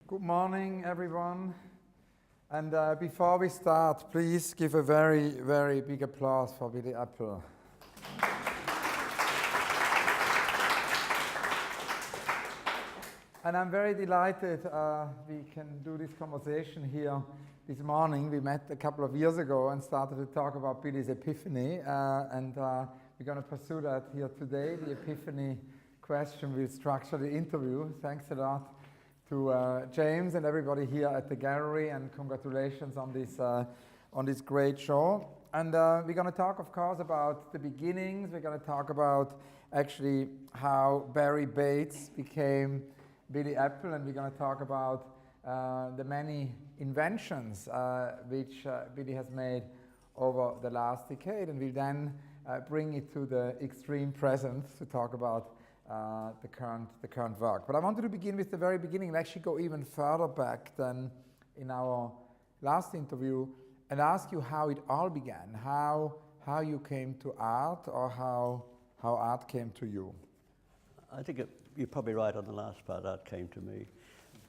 Good morning, everyone. And before we start, please give a very, very big applause for Billy Apple. And I'm very delighted we can do this conversation here this morning. We met a couple of years ago and started to talk about Billy's Epiphany, and we're going to pursue that here today. The Epiphany question will structure the interview. Thanks a lot to James and everybody here at the gallery, and congratulations on this great show. And we're going to talk, of course, about the beginnings. We're going to talk about actually how Barry Bates became Billy Apple, and we're going to talk about the many inventions which Billy has made over the last decade, and we'll then bring it to the extreme present to talk about the current work. But I wanted to begin with the very beginning and actually go even further back than in our last interview and ask you how it all began, how you came to art, or how art came to you. I think you're probably right on the last part. Art came to me.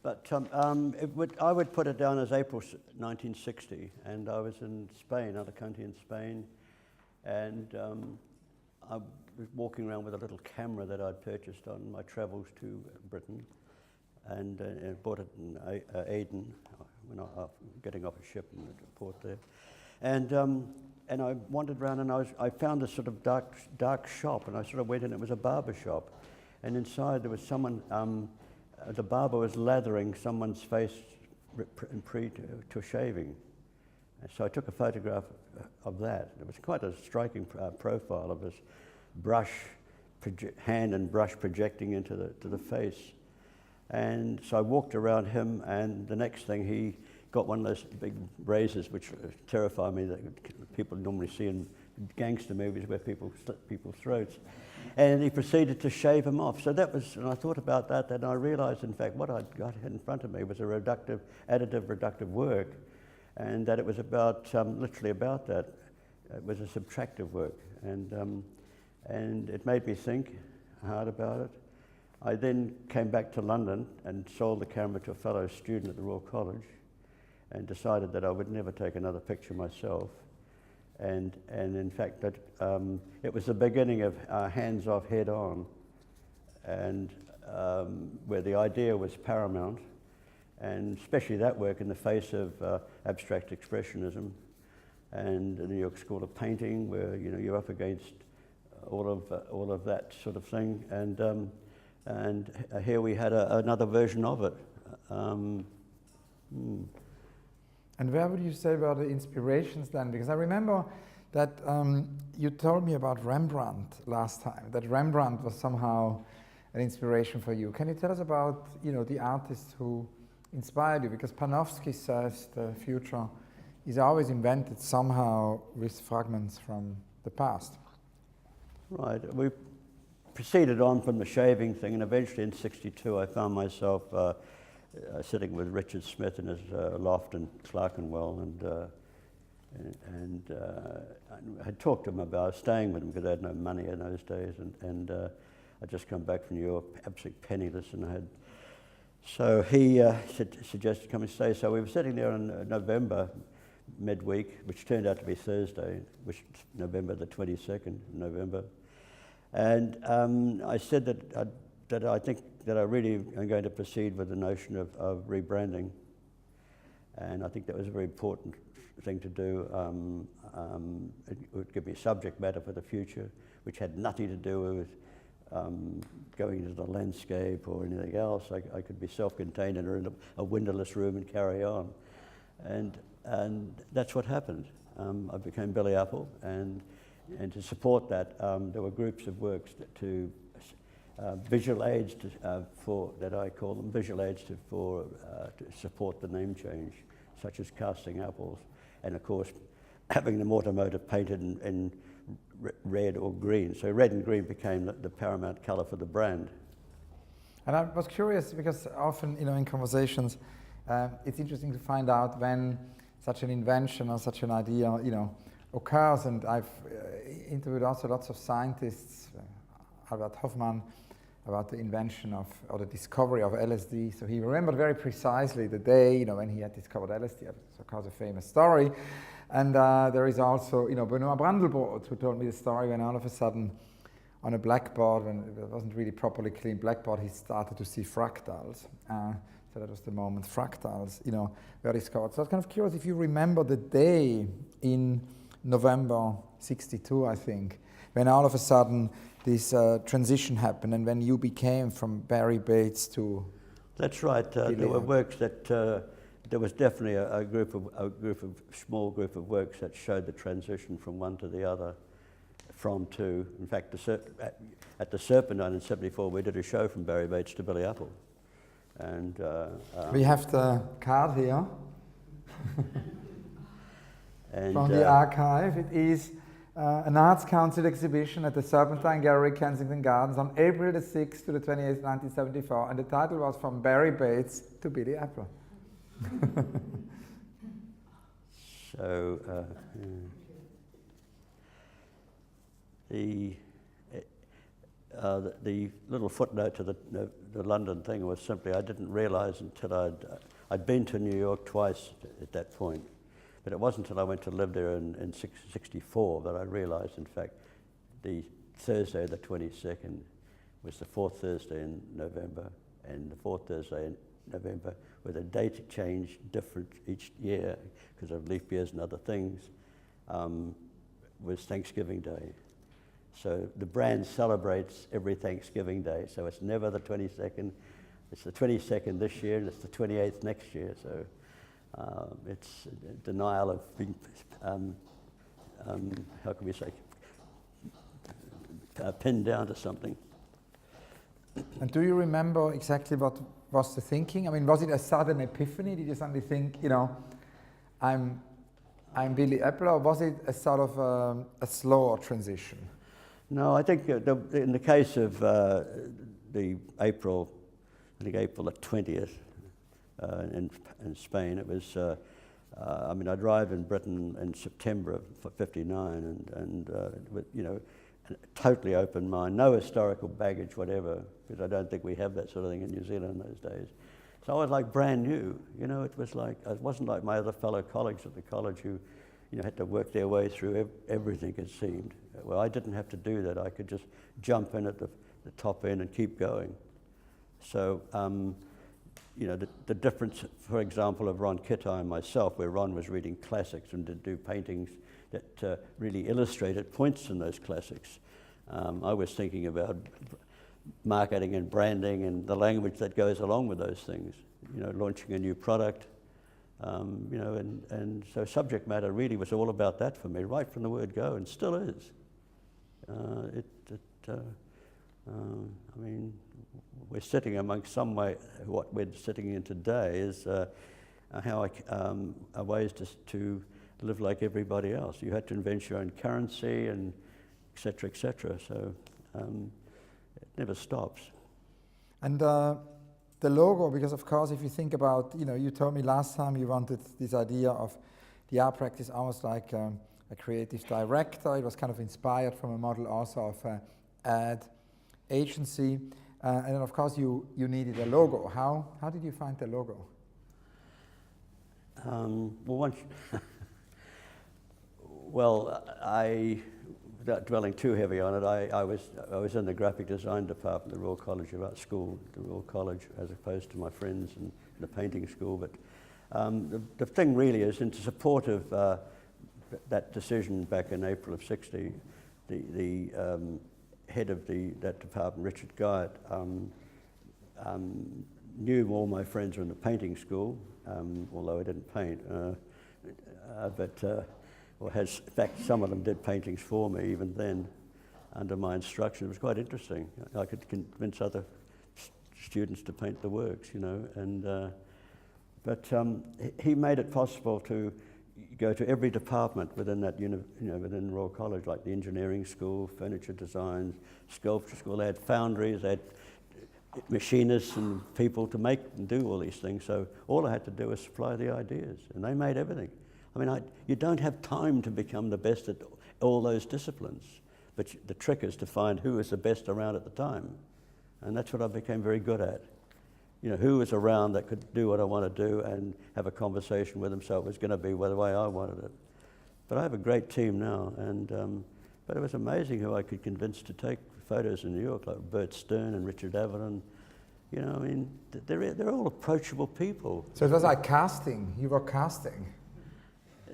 But I would put it down as April 1960, and I was in Spain, Alicante in Spain, and I was walking around with a little camera that I'd purchased on my travels to Britain, and bought it in Aden when I was getting off a ship in the port there, and I wandered around, and I found this sort of dark shop, and I sort of went in. It was a barber shop, and inside there was someone. The barber was lathering someone's face to shaving. And so I took a photograph of that. It was quite a striking profile of this hand and brush projecting into the face. And so I walked around him, and the next thing he got one of those big razors which terrify me, that people normally see in gangster movies where people slit people's throats. And he proceeded to shave him off. So that was, and I thought about that, and I realized, in fact, what I'd got in front of me was a additive reductive work, and that it was about, literally about that. It was a subtractive work, and it made me think hard about it. I then came back to London and sold the camera to a fellow student at the Royal College, and decided that I would never take another picture myself. And in fact, that it was the beginning of Hands Off, Head On, and where the idea was paramount, and especially that work in the face of abstract expressionism and the New York School of Painting, where you're up against all of that sort of thing, and here we had another version of it. And where would you say were the inspirations then? Because I remember that you told me about Rembrandt last time, that Rembrandt was somehow an inspiration for you. Can you tell us about the artists who inspired you? Because Panofsky says the future is always invented somehow with fragments from the past. Right. We proceeded on from the shaving thing, and eventually in '62 I found myself sitting with Richard Smith in his loft in Clerkenwell, and I had talked to him about staying with him because I had no money in those days, and I'd just come back from New York, absolutely penniless, and so he suggested come and stay. So we were sitting there in November, midweek, which turned out to be Thursday, which November the 22nd of November, and I said that I think that I really am going to proceed with the notion of rebranding, and I think that was a very important thing to do. It would give me subject matter for the future, which had nothing to do with going into the landscape or anything else. I could be self-contained and in a windowless room and carry on, and that's what happened. I became Billy Apple, and to support that, there were groups of works to visual aids that I call them visual aids to support the name change, such as casting apples, and of course having them automotive painted in red or green. So red and green became the paramount color for the brand. And I was curious because often, in conversations, it's interesting to find out when such an invention or such an idea, occurs. And I've interviewed also lots of scientists, Albert Hoffman, about the invention of, or the discovery of LSD. So he remembered very precisely the day, when he had discovered LSD. It's of course a famous story. And there is also, Benoit Brandelbrot, who told me the story when all of a sudden on a blackboard, when it wasn't really properly clean blackboard, he started to see fractals. So that was the moment fractals, were discovered. So I was kind of curious if you remember the day in November 62, I think, when all of a sudden this transition happened and when you became from Barry Bates to... That's right. There were works that, there was definitely a small group of works that showed the transition from one to the other, from to. In fact, at the Serpentine in 74, we did a show from Barry Bates to Billy Apple. And we have the card here and, from the archive. It is an Arts Council exhibition at the Serpentine Gallery, Kensington Gardens, on April the 6th to the 28th, 1974, and the title was From Barry Bates to Billy Apple. So the little footnote to the London thing was simply I didn't realise until I'd been to New York twice at that point, but it wasn't until I went to live there in 64 that I realised, in fact, the Thursday the 22nd was the fourth Thursday in November, and the fourth Thursday in November, with a date change different each year because of leap years and other things, was Thanksgiving Day. So the brand celebrates every Thanksgiving Day. So it's never the 22nd. It's the 22nd this year, and it's the 28th next year. So it's a denial of being, how can we say, pinned down to something. And do you remember exactly what was the thinking? I mean, was it a sudden epiphany? Did you suddenly think, I'm Billy Apple, or was it a sort of a slower transition? No, I think in the case of the April the 20th in Spain, it was, I mean, I'd arrived in Britain in September of '59 and with, a totally open mind, no historical baggage, whatever, because I don't think we have that sort of thing in New Zealand in those days. So I was like brand new, it was like, it wasn't like my other fellow colleagues at the college who, had to work their way through everything, it seemed. Well, I didn't have to do that. I could just jump in at the top end and keep going. So, the difference, for example, of Ron Kittai and myself, where Ron was reading classics and did do paintings that really illustrated points in those classics. I was thinking about marketing and branding and the language that goes along with those things, launching a new product. And so subject matter really was all about that for me, right from the word go, and still is. I mean, we're sitting amongst what we're sitting in today is ways to live like everybody else. You had to invent your own currency and et cetera, et cetera. So it never stops. And the logo, because of course, if you think about, you told me last time you wanted this idea of the art practice almost like a creative director. It was kind of inspired from a model also of ad agency. And then of course you needed a logo. How did you find the logo? Without dwelling too heavy on it, I was in the graphic design department at the Royal College of Art School, the Royal College, as opposed to my friends in the painting school. But the thing really is, in support of that decision back in April of '60, the head of that department, Richard Guyatt, knew all my friends were in the painting school, although I didn't paint, in fact, some of them did paintings for me even then, under my instruction. It was quite interesting. I could convince other students to paint the works, but he made it possible to go to every department within that, within Royal College, like the engineering school, furniture design, sculpture school. They had foundries, they had machinists and people to make and do all these things. So all I had to do was supply the ideas, and they made everything. I mean, you don't have time to become the best at all those disciplines, but the trick is to find who is the best around at the time. And that's what I became very good at. You know, who was around that could do what I want to do and have a conversation with them, so it was going to be the way I wanted it. But I have a great team now, and but it was amazing who I could convince to take photos in New York, like Bert Stern and Richard Avedon. You know, I mean, they're all approachable people. So it was like casting. You were casting.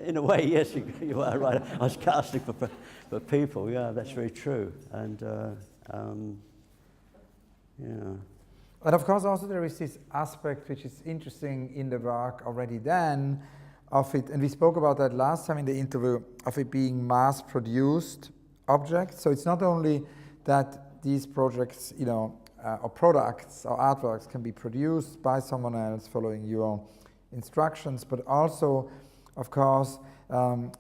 In a way, yes, you are right. I was casting for people. Yeah, that's very true. And yeah. And of course, also there is this aspect which is interesting in the work already then, of it, and we spoke about that last time in the interview, of it being mass-produced objects. So it's not only that these projects, you know, or products or artworks can be produced by someone else following your instructions, but also, of course,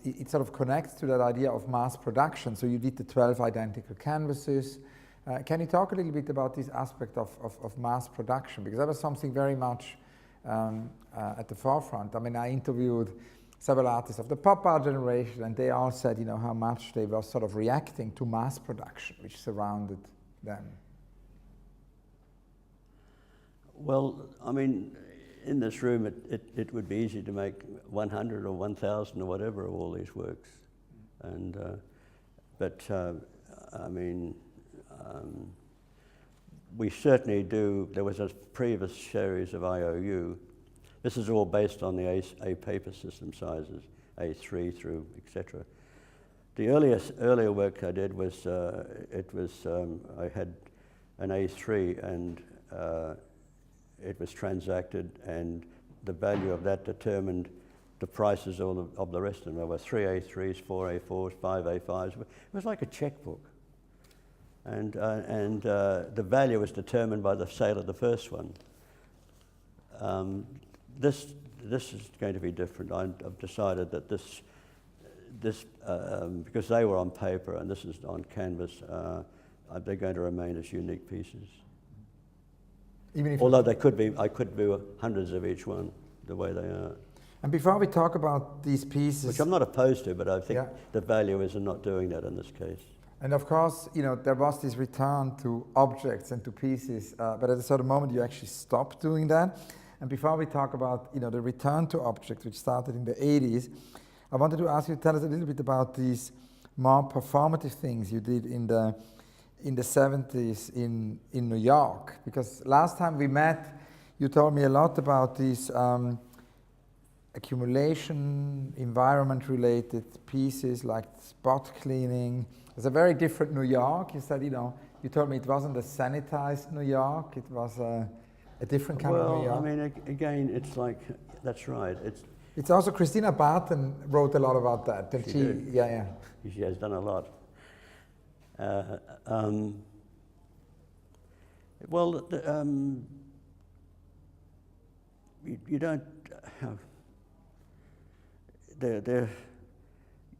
it sort of connects to that idea of mass production. So you did the 12 identical canvases. Can you talk a little bit about this aspect of mass production? Because that was something very much at the forefront. I mean, I interviewed several artists of the pop art generation, and they all said, you know, how much they were sort of reacting to mass production, which surrounded them. Well, I mean, in this room, it would be easy to make 100 or 1,000 or whatever of all these works. And, but, I mean, we certainly do. There was a previous series of IOU. This is all based on the A paper system sizes, A3 through etc. The earlier work I did was I had an A3 and it was transacted, and the value of that determined the prices of the rest of them. There were 3 A3s, 4 A4s, 5 A5s. It was like a checkbook. And the value was determined by the sale of the first one. This is going to be different. I've decided that this because they were on paper and this is on canvas, they're going to remain as unique pieces. Even if although I could do hundreds of each one, the way they are. And before we talk about these pieces, which I'm not opposed to, but I think the value is in not doing that in this case. And of course, you know, there was this return to objects and to pieces, but at a certain moment you actually stopped doing that. And before we talk about, you know, the return to objects, which started in the 80s, I wanted to ask you to tell us a little bit about these more performative things you did in the 70s in New York. Because last time we met, you told me a lot about these accumulation, environment-related pieces like spot cleaning. It's a very different New York. You said, you know, you told me it wasn't a sanitized New York. It was a different kind of New York. Well, I mean, again, it's like, that's right. It's also Christina Barton wrote a lot about that. And she did. Yeah. She has done a lot. Well, you don't have...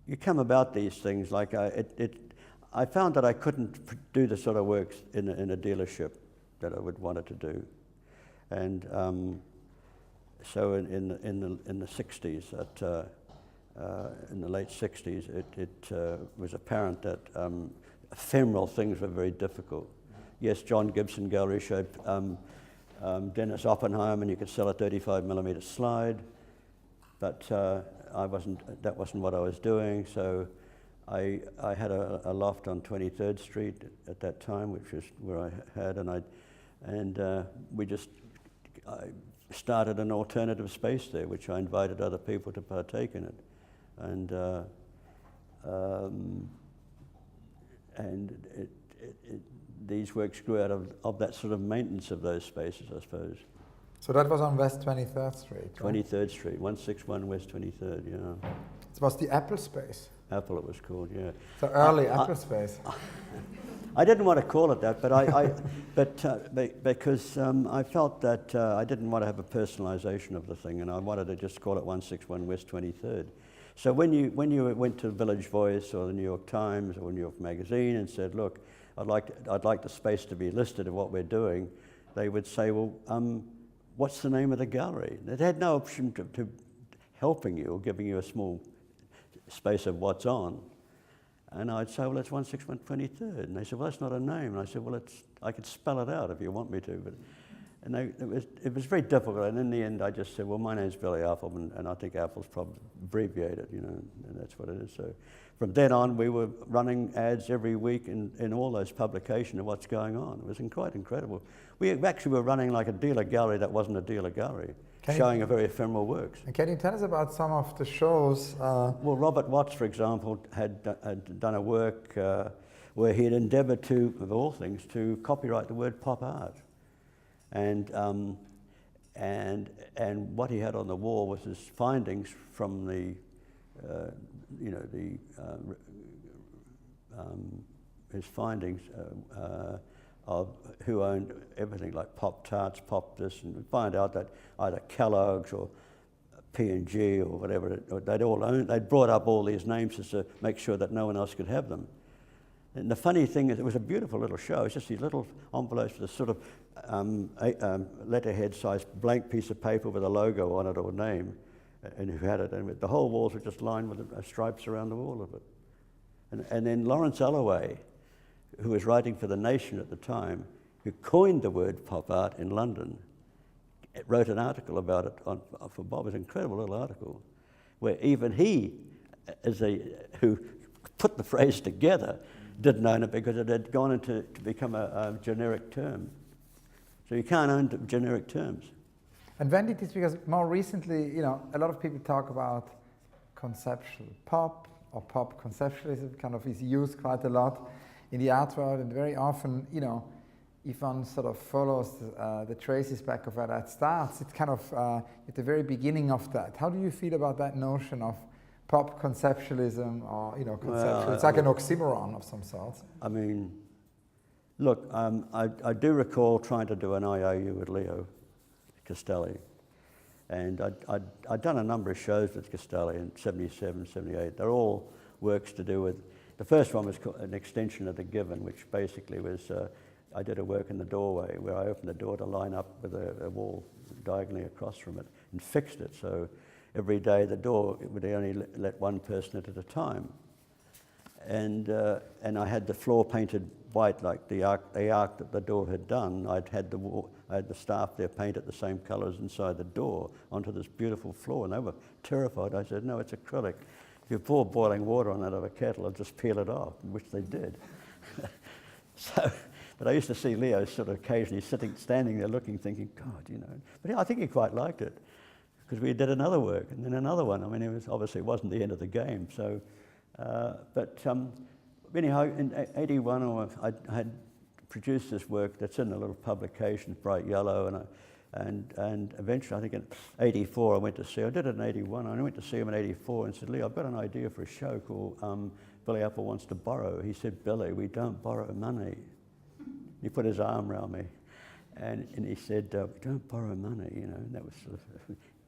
You come about these things like I found that I couldn't do the sort of works in a dealership that I would want it to do, and so in the 60s, in the late 60s, it was apparent that ephemeral things were very difficult. Yes, John Gibson Gallery showed Dennis Oppenheim, and you could sell a 35mm slide, but that wasn't what I was doing. So I had a loft on 23rd Street at that time, which is where I had, I started an alternative space there, which I invited other people to partake in it, these works grew out of that sort of maintenance of those spaces, I suppose. So that was on West 23rd Street, right? 23rd Street, 161 West 23rd, yeah. It was the Apple space. Apple it was called, yeah. So early Apple space. I didn't want to call it that, but because I felt that I didn't want to have a personalization of the thing, and I wanted to just call it 161 West 23rd. So when you went to Village Voice or the New York Times or New York Magazine and said, look, I'd like the space to be listed of what we're doing, they would say, well, what's the name of the gallery? They had no option to helping you or giving you a small space of what's on. And I'd say, well, it's 16123rd. And they said, well, that's not a name. And I said, well, I could spell it out if you want me to. And it was very difficult. And in the end, I just said, well, my name's Billy Apple, and I think Apple's probably abbreviated, you know, and that's what it is. So from then on, we were running ads every week in all those publications of what's going on. It was quite incredible. We actually were running like a dealer gallery that wasn't a dealer gallery, showing a very ephemeral works. And can you tell us about some of the shows? Well, Robert Watts, for example, had done a work where he had endeavoured to, of all things, to copyright the word pop art. And what he had on the wall was his findings from the, his findings of who owned everything like Pop Tarts, Pop this, and we'd find out that either Kellogg's or P&G or whatever, they'd all owned, they'd brought up all these names just to make sure that no one else could have them. And the funny thing is, it was a beautiful little show. It's just these little envelopes with a sort of letterhead-sized blank piece of paper with a logo on it or a name, and who had it. And the whole walls were just lined with stripes around the wall of it. And then Lawrence Alloway, who was writing for The Nation at the time, who coined the word pop art in London, wrote an article about it for Bob. It was an incredible little article, where even he, who put the phrase together, didn't own it because it had gone into to become a generic term. So you can't own generic terms. And when did this, because more recently, you know, a lot of people talk about conceptual pop or pop conceptualism, kind of is used quite a lot in the art world, and very often, you know, if one sort of follows the traces back of where that starts, it's kind of at the very beginning of that. How do you feel about that notion of pop conceptualism, or, you know, conceptual? Well, it's like an oxymoron of some sort. I mean, look, I do recall trying to do an IOU with Leo Castelli, and I'd done a number of shows with Castelli in 77, 78. They're all works to do with, the first one was an extension of The Given, which basically was, I did a work in the doorway where I opened the door to line up with a wall diagonally across from it and fixed it. So every day the door, it would only let one person in at a time. And I had the floor painted white, like the arc that the door had done. I had the staff there paint it the same colours inside the door onto this beautiful floor, and they were terrified. I said, no, it's acrylic. If you pour boiling water on it out of a kettle, I'll just peel it off, which they did. But I used to see Leo sort of occasionally standing there looking, thinking, God, you know. But yeah, I think he quite liked it, because we did another work and then another one. I mean, it wasn't the end of the game. So, anyhow, in '81, I had produced this work that's in a little publication, Bright Yellow, and eventually, I think in '84, I went to see. I did it in '81. I went to see him in '84 and said, Leo, I've got an idea for a show called Billy Apple Wants to Borrow. He said, Billy, we don't borrow money. He put his arm around me, and he said, we don't borrow money, you know, and that was sort of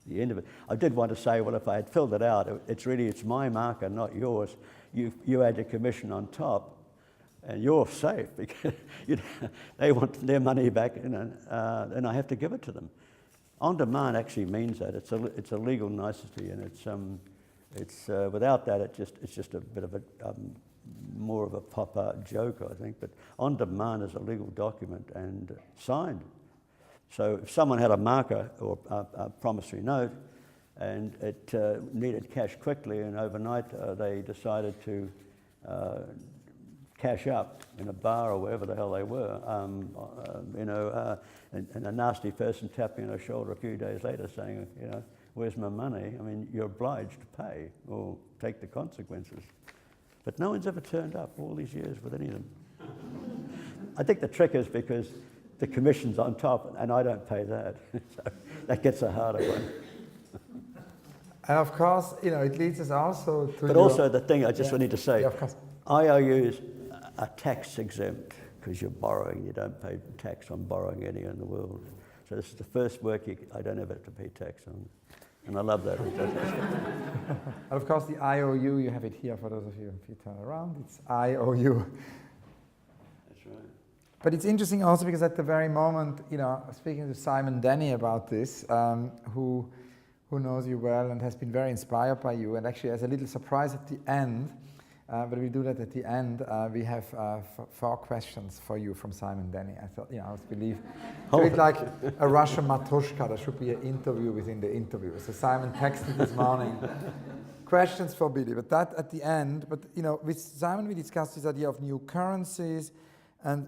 the end of it. I did want to say, well, if I had filled it out, it's my marker, not yours. You add your commission on top, and you're safe, because they want their money back, you know, and I have to give it to them. On demand actually means that. It's a legal nicety, and it's without that, it's just a bit of a more of a pop art joke, I think. But on demand is a legal document and signed. So if someone had a marker or a promissory note and it needed cash quickly, and overnight they decided to cash up in a bar or wherever the hell they were, and a nasty person tapped me on the shoulder a few days later saying, you know, where's my money? I mean, you're obliged to pay or take the consequences. But no one's ever turned up all these years with any of them. I think the trick is because the commission's on top, and I don't pay that. So that gets a harder one. And of course, you know, it leads us also to. But also the thing I just need to say, yeah, of course. IOUs are tax exempt because you're borrowing. You don't pay tax on borrowing anywhere in the world. So this is the first work I don't ever have to pay tax on. And I love that. And of course, the IOU, you have it here for those of you, if you turn around, it's IOU. That's right. But it's interesting also because at the very moment, you know, speaking to Simon Denny about this, who knows you well and has been very inspired by you, and actually as a little surprise at the end, but we'll do that at the end. We have 4 questions for you from Simon Denny. I thought, I believe, do it like a Russian matryoshka. There should be an interview within the interview. So Simon texted this morning, questions for Billy, but that at the end. But with Simon we discussed this idea of new currencies, and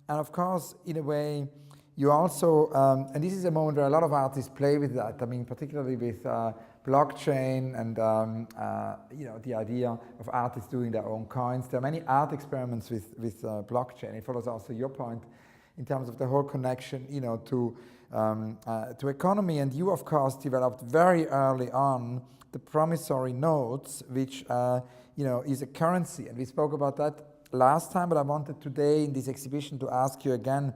of course, in a way, you also, and this is a moment where a lot of artists play with that. I mean, particularly with blockchain and the idea of artists doing their own coins. There are many art experiments with blockchain. It follows also your point in terms of the whole connection, to economy. And you, of course, developed very early on the promissory notes, which is a currency. And we spoke about that last time, but I wanted today in this exhibition to ask you again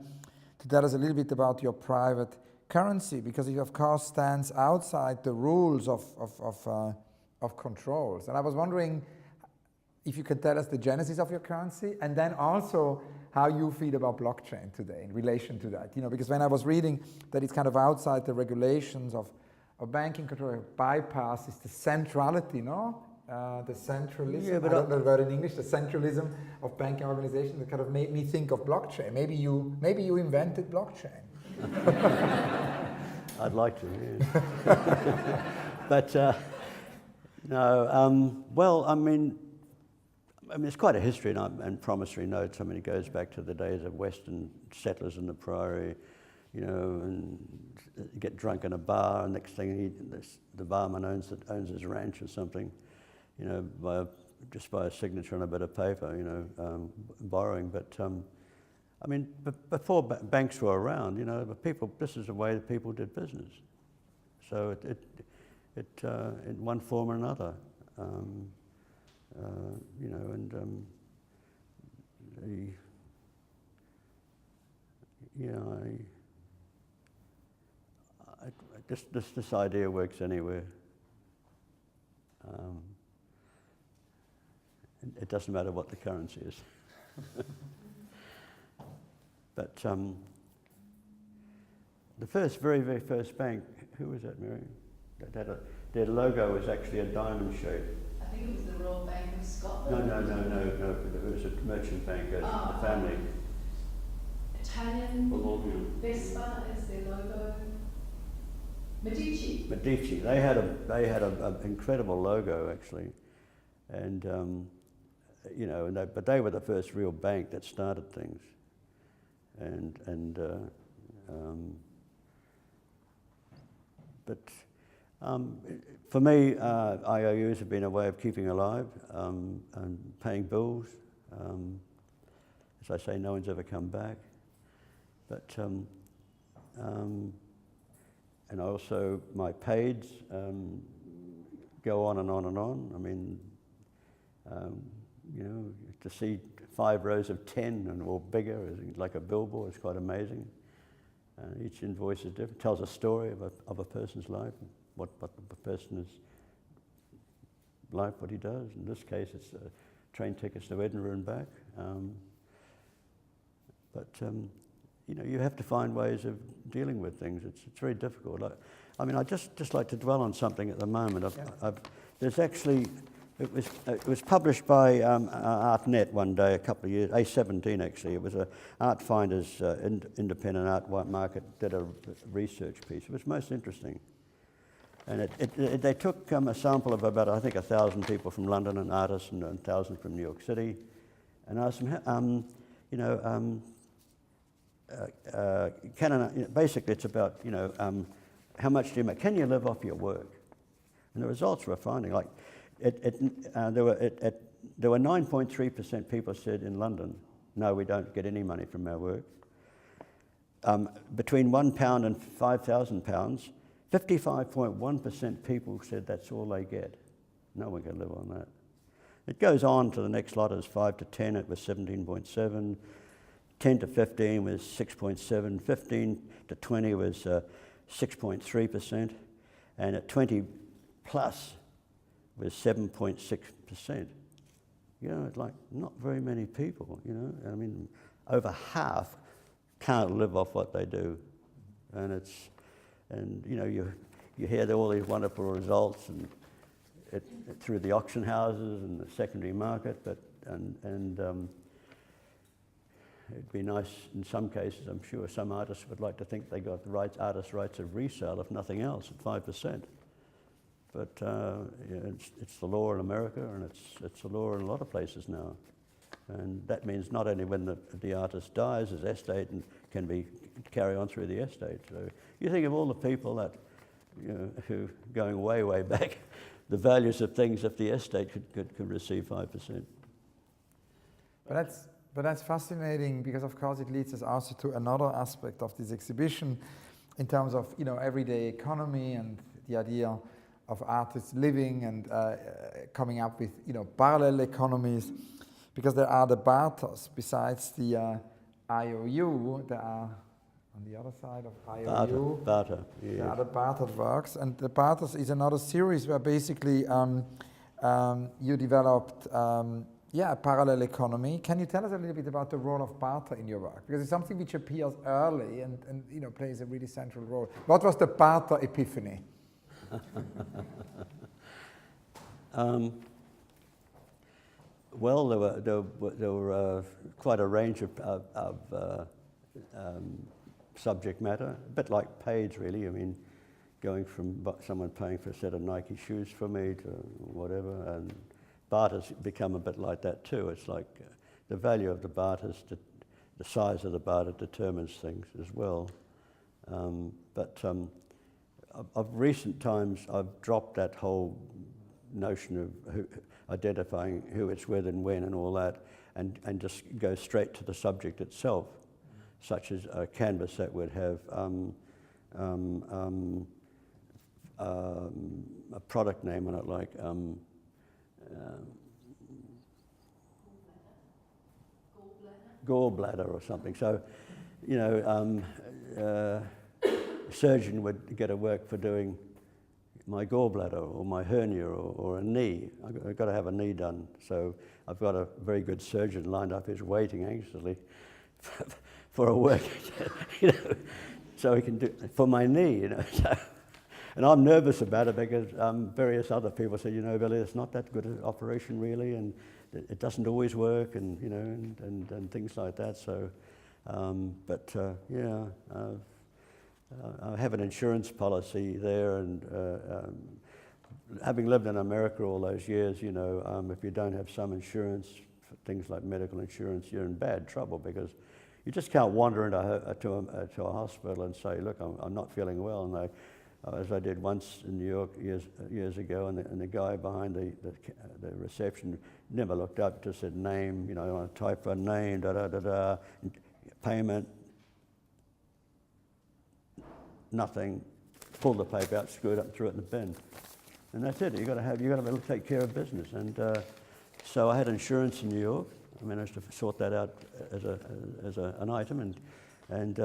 to tell us a little bit about your private currency, because it of course stands outside the rules of controls. And I was wondering if you could tell us the genesis of your currency, and then also how you feel about blockchain today in relation to that. Because when I was reading that it's kind of outside the regulations of banking control, bypasses the centrality, the centralism, yeah, but I don't know the word in English, the centralism of banking organizations, that kind of made me think of blockchain. Maybe you invented blockchain. I'd like to, yeah. But no, well, I mean, it's quite a history and promissory notes. I mean, it goes back to the days of Western settlers in the Prairie, and get drunk in a bar, and next thing the barman owns his ranch or something, just by a signature on a bit of paper, borrowing. But I mean, before banks were around, this is the way that people did business. So it in one form or another, this idea works anywhere. It doesn't matter what the currency is. But the very, very first bank, who was that, Mary? Their logo was actually a diamond shape. I think it was the Royal Bank of Scotland. No. It was a merchant bank, the family. Italian, Vespa is their logo. Medici. They had an incredible logo actually, and but they were the first real bank that started things, but for me, IOUs have been a way of keeping alive and paying bills. As I say, no one's ever come back, but. And also my paids go on and on and on. I mean, to see 5 rows of 10 or bigger, like a billboard, is quite amazing. Each invoice is different, tells a story of a person's life, what the person is like, what he does. In this case, it's train tickets to Edinburgh and back. You have to find ways of dealing with things. It's very difficult. I'd just like to dwell on something at the moment. There's actually, it was published by ArtNet one day, a couple of years, A17 actually. It was a Art Finders independent art market did a research piece. It was most interesting. And they took a sample of about, I think, 1,000 people from London and artists and 1,000 from New York City, and asked them, basically it's about, how much do you make? Can you live off your work? And the results were finding, like, there were 9.3% people said in London, no, we don't get any money from our work. Between £1 and £5,000, 55.1% people said that's all they get. No one can live on that. It goes on to the next lot is 5 to 10, it was 17.7. 10 to 15 was 6.7, 15 to 20 was 6.3%, and at 20 plus was 7.6%. It's like not very many people, I mean, over half can't live off what they do. And you hear all these wonderful results, and through the auction houses and the secondary market, but it'd be nice in some cases. I'm sure some artists would like to think they got the artist rights of resale, if nothing else, at 5%. But it's the law in America, and it's the law in a lot of places now. And that means not only when the artist dies, his estate and can carry on through the estate. So you think of all the people that, who going way, way back, the values of things if the estate could receive 5%. But that's fascinating, because of course it leads us also to another aspect of this exhibition in terms of everyday economy and the idea of artists living and coming up with parallel economies, because there are the barters besides the IOU. There are on the other side of IOU. Barter. Yeah. There are the bartered works, and the barters is another series where basically you developed a parallel economy. Can you tell us a little bit about the role of barter in your work? Because it's something which appears early and plays a really central role. What was the barter epiphany? Well, there were quite a range of subject matter, a bit like Page, really. I mean, going from someone paying for a set of Nike shoes for me to whatever, and barters become a bit like that too. It's like the value of the barters, the size of the barter determines things as well. Of recent times, I've dropped that whole notion of identifying who it's with and when and all that, and just go straight to the subject itself, such as a canvas that would have a product name on it, like gallbladder or something. So, a surgeon would get a work for doing my gallbladder or my hernia or a knee. I've got to have a knee done. So I've got a very good surgeon lined up who's waiting anxiously for a work, so he can do for my knee, So, and I'm nervous about it because various other people say, Billy, it's not that good an operation really, and it doesn't always work, and and things like that. So, I have an insurance policy there, and having lived in America all those years, if you don't have some insurance, things like medical insurance, you're in bad trouble, because you just can't wander into a hospital and say, look, I'm not feeling well, and as I did once in New York years ago, and the guy behind the reception never looked up, just said name, I want to type a name, payment, nothing, pulled the paper out, screwed up, and threw it in the bin, and that's it. You got to be able to take care of business, and so I had insurance in New York. I managed to sort that out as an item, and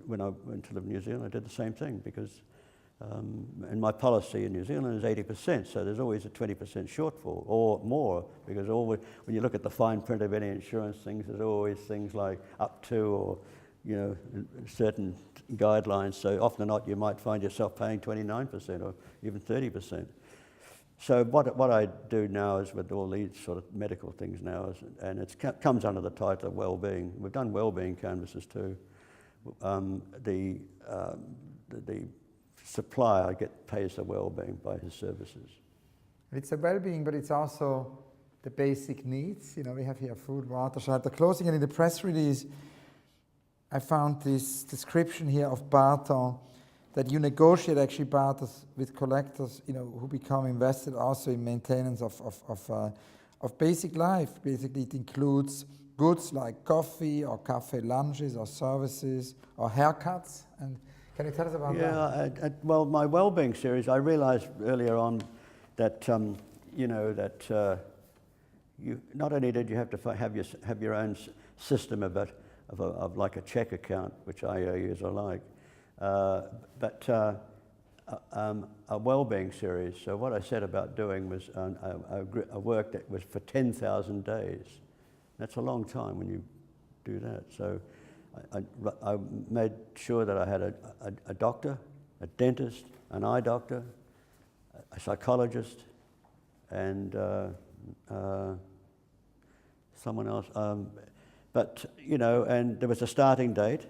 when I went to live in New Zealand, I did the same thing, because and my policy in New Zealand is 80%, so there's always a 20% shortfall or more, because when you look at the fine print of any insurance things, there's always things like up to, or certain guidelines. So often or not, you might find yourself paying 29% or even 30%. So what I do now is, with all these sort of medical things now, and it comes under the title of well-being. We've done well-being canvases too. The supplier pays the well-being by his services. It's a well-being, but it's also the basic needs. We have here food, water, shelter, clothing, and in the press release, I found this description here of barter, that you negotiate actually barters with collectors, who become invested also in maintenance of basic life. Basically, it includes goods like coffee or cafe lunches or services or haircuts. And can you tell us about that? Yeah, well, my well-being series, I realized earlier on that, you not only did you have to have your own system of like a check account, which IOUs are like, but a well-being series. So what I set about doing was a work that was for 10,000 days. That's a long time when you do that. So I made sure that I had a doctor, a dentist, an eye doctor, a psychologist, and someone else. But you know, and there was a starting date.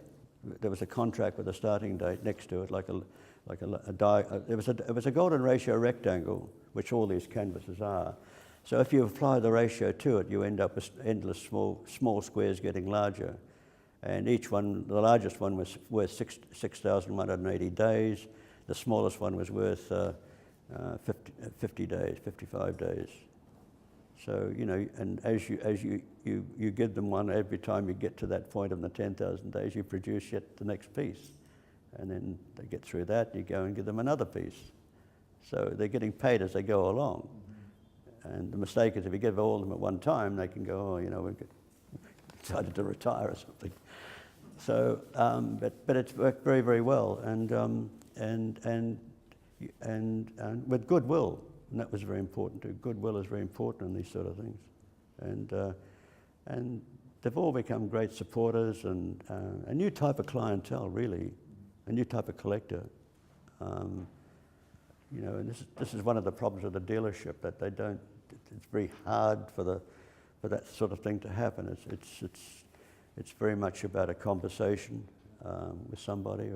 There was a contract with a starting date next to it, it was a golden ratio rectangle, which all these canvases are. So if you apply the ratio to it, you end up with endless small squares getting larger. And each one, the largest one was worth 6,180 days. The smallest one was worth 50 days, 55 days. So, you know, and as you give them one, every time you get to that point of the 10,000 days, you produce yet the next piece. And then they get through that, you go and give them another piece. So they're getting paid as they go along. And the mistake is if you give all of them at one time, they can go, oh, you know, we've decided to retire or something. So, but it's worked very, very well, and with goodwill, and that was very important too. Goodwill is very important in these sort of things, and they've all become great supporters and a new type of clientele, really, a new type of collector. You know, and this is one of the problems of the dealership, that they don't. It's very hard for that sort of thing to happen. It's very much about a conversation with somebody,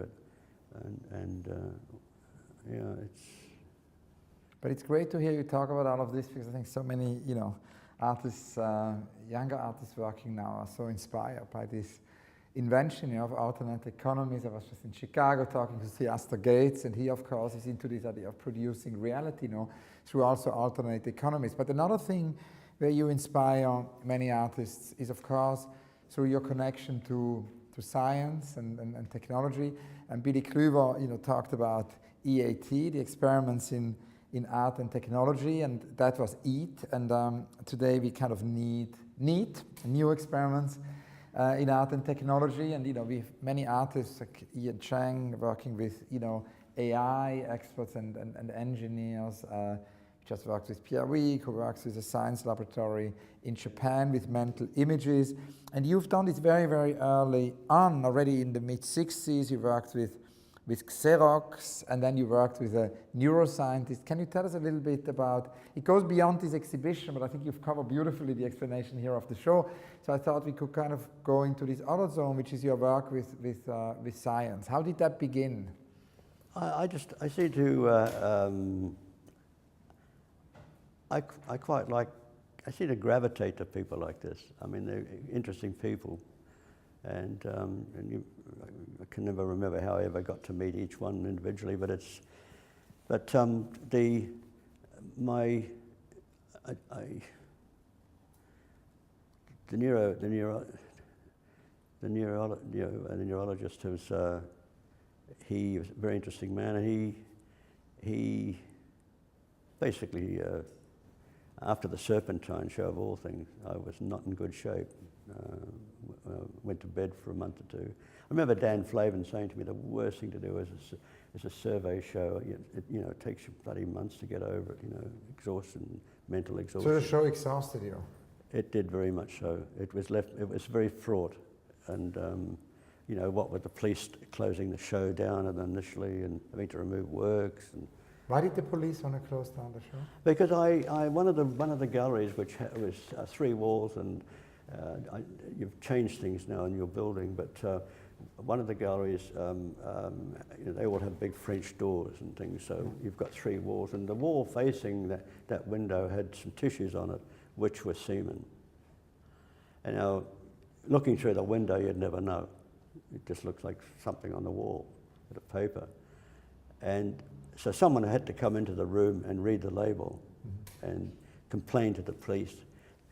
and you know, it's. But it's great to hear you talk about all of this, because I think so many, you know, artists, younger artists working now are so inspired by this invention, you know, of alternate economies. I was just in Chicago talking to Theaster Gates, and he, of course, is into this idea of producing reality, you know, through also alternate economies. But another thing where you inspire many artists is, of course, through your connection to science and technology. And Billy Kluver, you know, talked about EAT, the experiments in art and technology, and that was EAT. And today we kind of need new experiments in art and technology. And, you know, we have many artists like Ian Chang working with, you know, AI experts and engineers. Just worked with Pierre Wieck, who works with a science laboratory in Japan with mental images. And you've done this very, very early on. Already in the mid-60s, you worked with Xerox, and then you worked with a neuroscientist. Can you tell us a little bit about, it goes beyond this exhibition, but I think you've covered beautifully the explanation here of the show. So I thought we could kind of go into this other zone, which is your work with science. How did that begin? I seem to, I quite like, I seem to gravitate to people like this. I mean, they're interesting people. And I can never remember how I ever got to meet each one individually, but the neurologist who's he was a very interesting man, and he basically after the Serpentine show of all things, I was not in good shape. Went to bed for a month or two. I remember Dan Flavin saying to me, the worst thing to do is a survey show. It takes you bloody months to get over it, you know, exhaustion, mental exhaustion. So the show exhausted you? It did very much so. It was very fraught. And, you know, what with the police closing the show down initially and having to remove works. And why did the police want to close down the show? Because one of the galleries, which was 3 walls, and you've changed things now in your building, but one of the galleries, they all have big French doors and things, so you've got 3 walls, and the wall facing that window had some tissues on it, which were semen. And now, looking through the window, you'd never know. It just looks like something on the wall, with a paper. And so someone had to come into the room and read the label and complain to the police.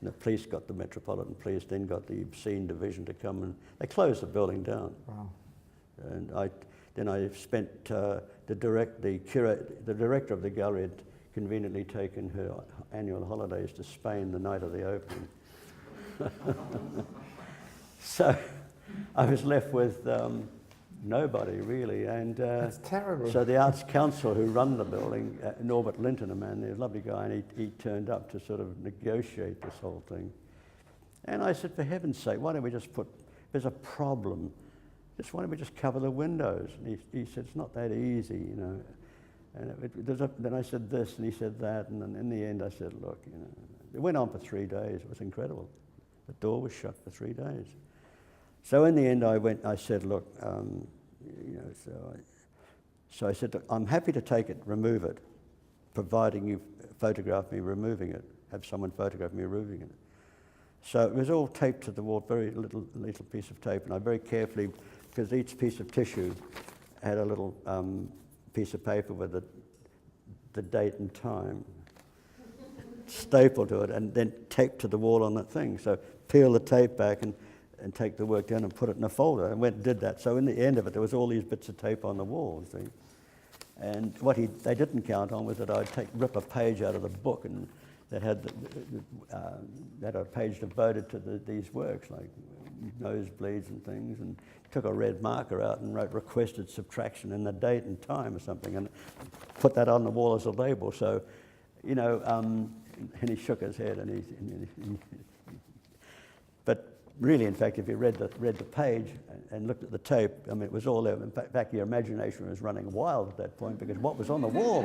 And the police got the Metropolitan Police, then got the obscene division to come, and they closed the building down. Wow. And I spent the director of the gallery had conveniently taken her annual holidays to Spain the night of the opening. So I was left with nobody really, and that's terrible. So the Arts Council, who run the building, Norbert Linton, a man, a lovely guy, and he turned up to sort of negotiate this whole thing. And I said, for heaven's sake, why don't we just there's a problem, why don't we just cover the windows? And he said, it's not that easy, you know. And then I said this, and he said that, and then in the end I said, look, you know, it went on for 3 days. It was incredible. The door was shut for 3 days. So in the end I said, look, you know, so I said, look, I'm happy to take it, remove it, providing you photograph me removing it, have someone photograph me removing it. So it was all taped to the wall, very little piece of tape, and I very carefully, because each piece of tissue had a little piece of paper with the date and time stapled to it, and then taped to the wall on that thing. So peel the tape back and take the work down and put it in a folder, and went and did that. So in the end of it, there was all these bits of tape on the wall, see. And what they didn't count on was that I'd rip a page out of the book, and that had that a page devoted to these works, like nosebleeds and things, and took a red marker out and wrote requested subtraction and the date and time or something, and put that on the wall as a label. So, you know, and he shook his head, and but really, in fact, if you read the page and looked at the tape, I mean, it was all there. In fact, your imagination was running wild at that point, because what was on the wall?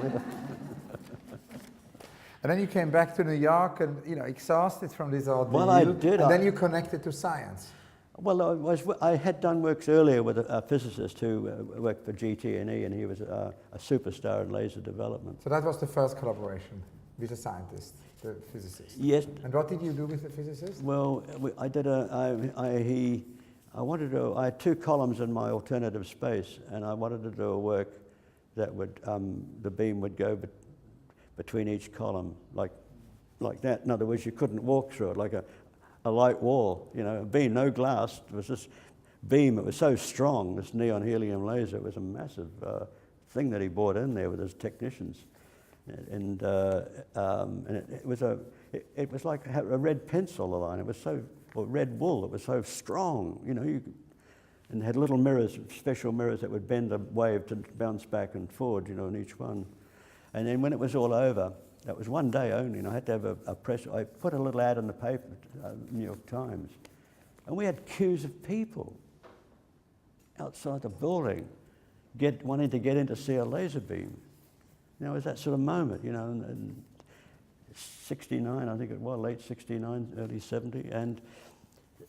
And then you came back to New York and, you know, exhausted from this ordeal. Well, I did. And then you connected to science. Well, I had done works earlier with a physicist who worked for GT&E, and he was a superstar in laser development. So that was the first collaboration with a scientist, the physicist. Yes. And what did you do with the physicist? Well, I did I had 2 columns in my alternative space, and I wanted to do a work that would, the beam would go between each column, like that. In other words, you couldn't walk through it, like a light wall, you know, a beam, no glass. It was this beam. It was so strong, this neon helium laser. It was a massive thing that he brought in there with his technicians, and it was like a red pencil, the line. It was so, or red wool. It was so strong, you know. And had little mirrors, special mirrors that would bend the wave to bounce back and forward, you know, in each one. And then when it was all over, that was one day only, and I had to have a press. I put a little ad in the paper, New York Times, and we had queues of people outside the building wanting to get in to see a laser beam. You know, it was that sort of moment, you know, in 69, I think it was, late 69, early 70,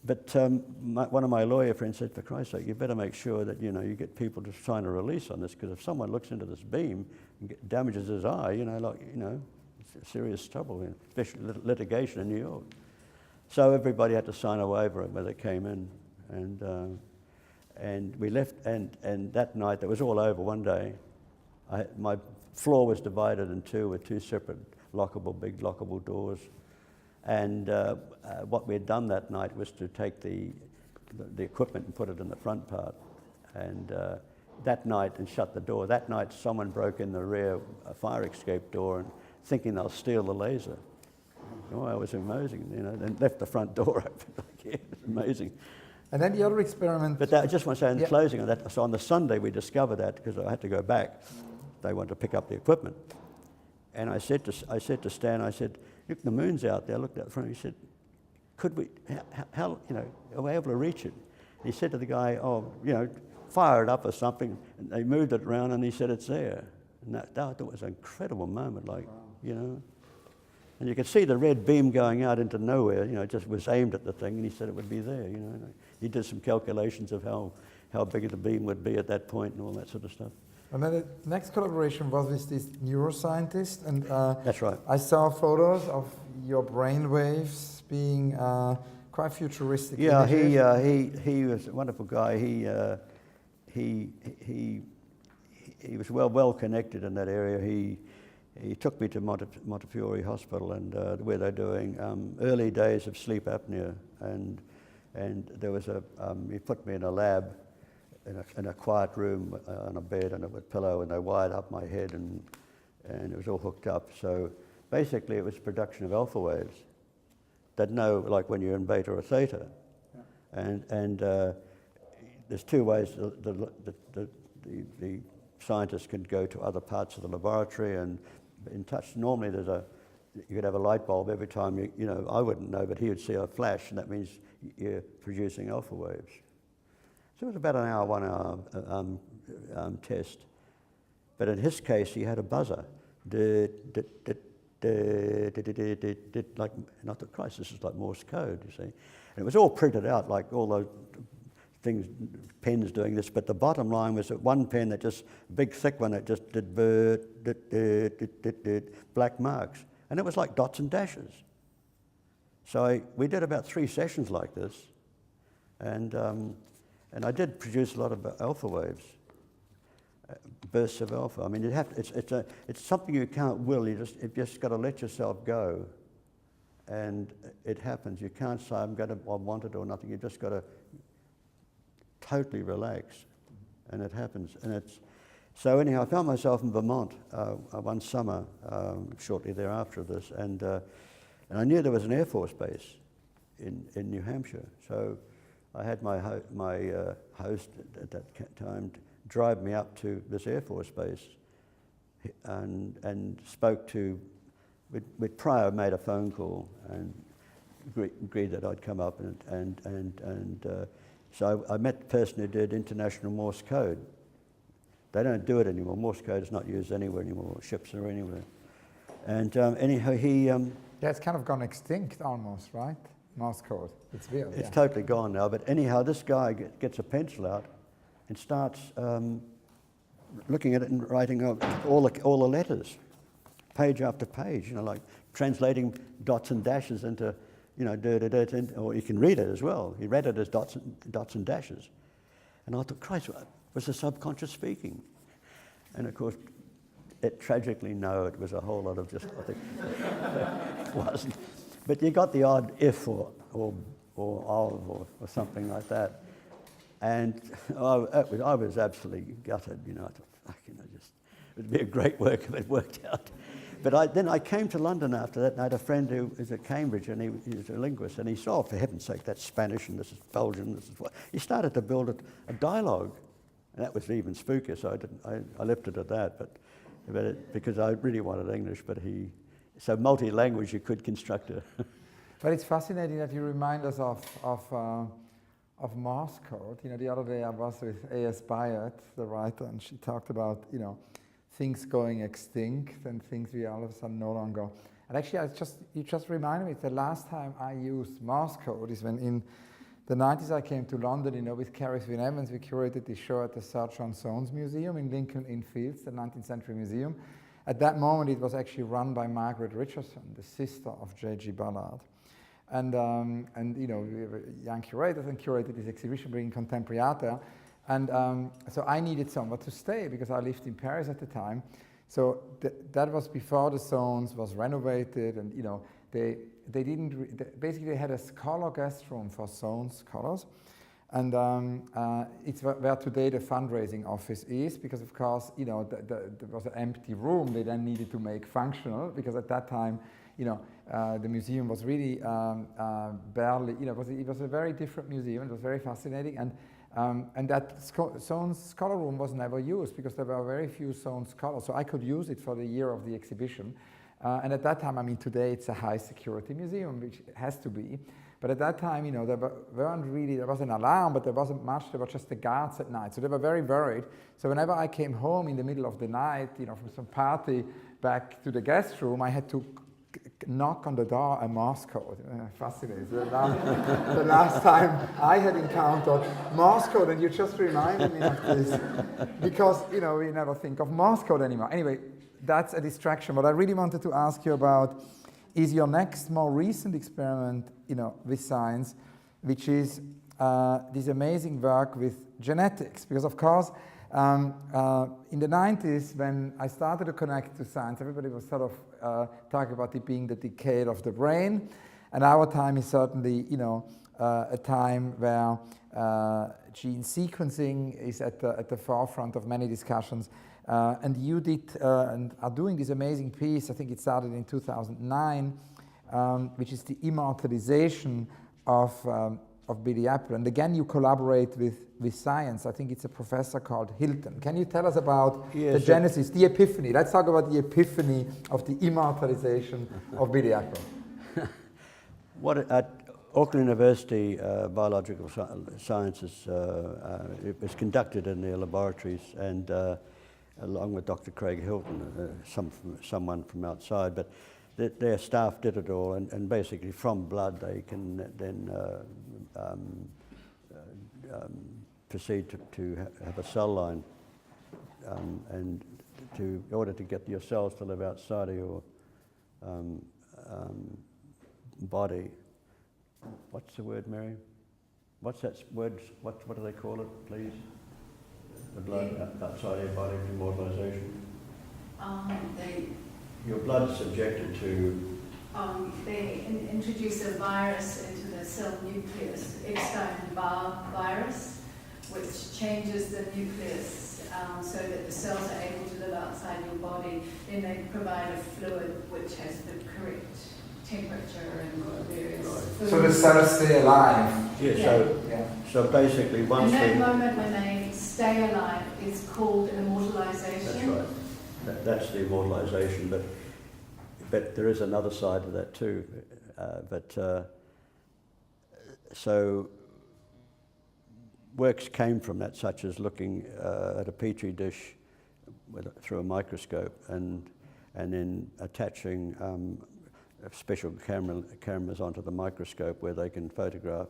but one of my lawyer friends said, for Christ's sake, you better make sure that, you know, you get people to sign a release on this, because if someone looks into this beam and damages his eye, you know, like, you know, it's serious trouble, especially litigation in New York. So everybody had to sign a waiver when they came in, and we left, and that night, that was all over one day. My floor was divided in 2 with 2 separate big lockable doors. And what we had done that night was to take the equipment and put it in the front part. And that night, and shut the door. That night, someone broke in the rear fire escape door, and thinking they'll steal the laser. Oh, it was amazing, you know, and left the front door open. Yeah, it was amazing. And then the other experiment... But I just want to say in closing on that, so on the Sunday we discovered that, because I had to go back. They wanted to pick up the equipment. And I said to Stan, I said, look, the moon's out there. I looked out front. He said, could we, how, you know, are we able to reach it? And he said to the guy, oh, you know, fire it up or something. And they moved it around, and he said, it's there. And that was an incredible moment, like, wow. You know. And you could see the red beam going out into nowhere, you know, it just was aimed at the thing, and he said it would be there, you know. He did some calculations of how big the beam would be at that point and all that sort of stuff. And then the next collaboration was with this neuroscientist, and that's right. I saw photos of your brain waves being quite futuristic. Yeah, he was a wonderful guy. He was well connected in that area. He took me to Montefiore Hospital, and where they're doing early days of sleep apnea, and there was he put me in a lab. In a quiet room on a bed and a pillow, and they wired up my head, and it was all hooked up. So basically it was production of alpha waves that know, like when you're in beta or theta. Yeah. And there's 2 ways the scientists can go to other parts of the laboratory and in touch. Normally you could have a light bulb every time you know, I wouldn't know, but he would see a flash, and that means you're producing alpha waves. So it was about an hour, 1 hour test. But in his case, he had a buzzer. Like, not the Christ, this is like Morse code, you see. And it was all printed out, like all those things, pens doing this, but the bottom line was that one pen that just, big thick one, that just did black marks. And it was like dots and dashes. So we did about 3 sessions like this, and I did produce a lot of alpha waves, bursts of alpha. I mean, it's something you can't will. You've just got to let yourself go, and it happens. You can't say I want it or nothing. You've just got to totally relax, and it happens. And so anyhow, I found myself in Vermont one summer, shortly thereafter this, and I knew there was an Air Force base in New Hampshire. So I had my host at that time drive me up to this Air Force base, and spoke to. We'd prior made a phone call and agreed that I'd come up, and so I met the person who did International Morse code. They don't do it anymore. Morse code is not used anywhere anymore. Ships or anywhere. And anyhow, he. Yeah, it's kind of gone extinct almost, right? Morse code. It's weird. It's totally gone now. But anyhow, this guy gets a pencil out and starts looking at it and writing out all the letters, page after page. You know, like translating dots and dashes into, you know, or you can read it as well. He read it as dots and dashes. And I thought, Christ, was the subconscious speaking? And of course, tragically, no, it was a whole lot of just, I think, it wasn't. But you got the odd if or of or something like that. And I was absolutely gutted, you know. I thought, fuck, you know, it'd be a great work if it worked out. But then I came to London after that, and I had a friend who is at Cambridge, and he was a linguist, and he saw, for heaven's sake, that's Spanish, and this is Belgian, this is what. He started to build a dialogue, and that was even spookier, so I left it at that, because I really wanted English, so multi-language you could construct a... But it's fascinating that you remind us of Morse code. You know, the other day I was with A.S. Byatt, the writer, and she talked about, you know, things going extinct and things we all of a sudden no longer. And actually, you just reminded me, the last time I used Morse code is when in the 90s I came to London, you know, with Carrie Swin Evans. We curated this show at the Sir John Soanes Museum in Lincoln Inn Fields, the 19th century museum. At that moment, it was actually run by Margaret Richardson, the sister of J.G. Ballard. And you know, we were young curators and curated this exhibition, bringing contemporary art there. And so I needed somewhere to stay because I lived in Paris at the time. So that was before the Soanes was renovated, and you know, they basically they had a scholar guest room for Soanes scholars, and it's where today the fundraising office is, because of course, you know, there was an empty room they then needed to make functional, because at that time, you know, the museum was really barely, you know, it was a very different museum. It was very fascinating, and that Soanes scholar room was never used because there were very few Soanes scholars. So I could use it for the year of the exhibition. And at that time, I mean, today it's a high security museum, which it has to be. But at that time, you know, there was an alarm, but there wasn't much. There were just the guards at night. So they were very worried. So whenever I came home in the middle of the night, you know, from some party back to the guest room, I had to knock on the door a Morse code. Fascinating. The last time I had encountered Morse code, and you just reminded me of this, because, you know, we never think of Morse code anymore. Anyway, that's a distraction. What I really wanted to ask you about is your next, more recent experiment, you know, with science, which is this amazing work with genetics. Because, of course, in the 90s, when I started to connect to science, everybody was sort of talking about it being the decade of the brain. And our time is certainly, you know, a time where gene sequencing is at the forefront of many discussions. And you did and are doing this amazing piece, I think it started in 2009, which is the immortalization of Billy Apple. And again, you collaborate with science. I think it's a professor called Hilton. Can you tell us about the genesis, the epiphany? Let's talk about the epiphany of the immortalization of Billy Apple. At Auckland University, biological sciences, it was conducted in their laboratories, and along with Dr. Craig Hilton, someone from outside, but their staff did it all, and basically from blood they can then proceed to have a cell line, and in order to get your cells to live outside of your body. What's the word, Mary? What's that word? What do they call it, please? The blood outside your body, immortalization. Your blood's subjected to. They introduce a virus into the cell nucleus, Epstein-Barr virus, which changes the nucleus so that the cells are able to live outside your body. Then they provide a fluid which has the correct temperature and various fluids. So the cells stay alive. Yeah. So basically, once and that moment when they stay alive is called immortalization. That's right. That's the immortalization, but there is another side to that too. So works came from that, such as looking at a petri dish through a microscope, and then attaching special cameras onto the microscope where they can photograph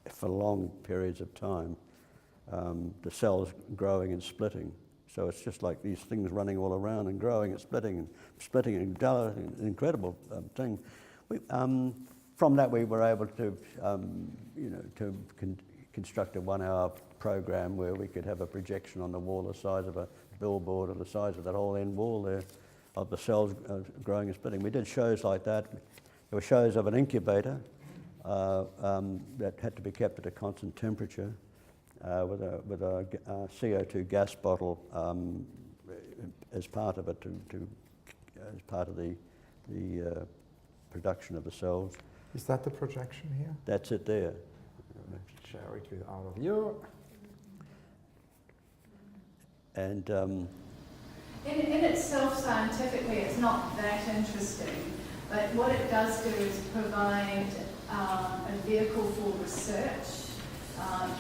for long periods of time the cells growing and splitting. So it's just like these things running all around and growing and splitting, an incredible thing. From that we were able to, construct a 1-hour program where we could have a projection on the wall the size of a billboard or the size of that whole end wall there of the cells growing and splitting. We did shows like that. There were shows of an incubator that had to be kept at a constant temperature with a CO2 gas bottle as part of it as part of the production of the cells. Is that the projection here? That's it there. Share it with all of you. And in itself, scientifically, it's not that interesting, but what it does do is provide a vehicle for research.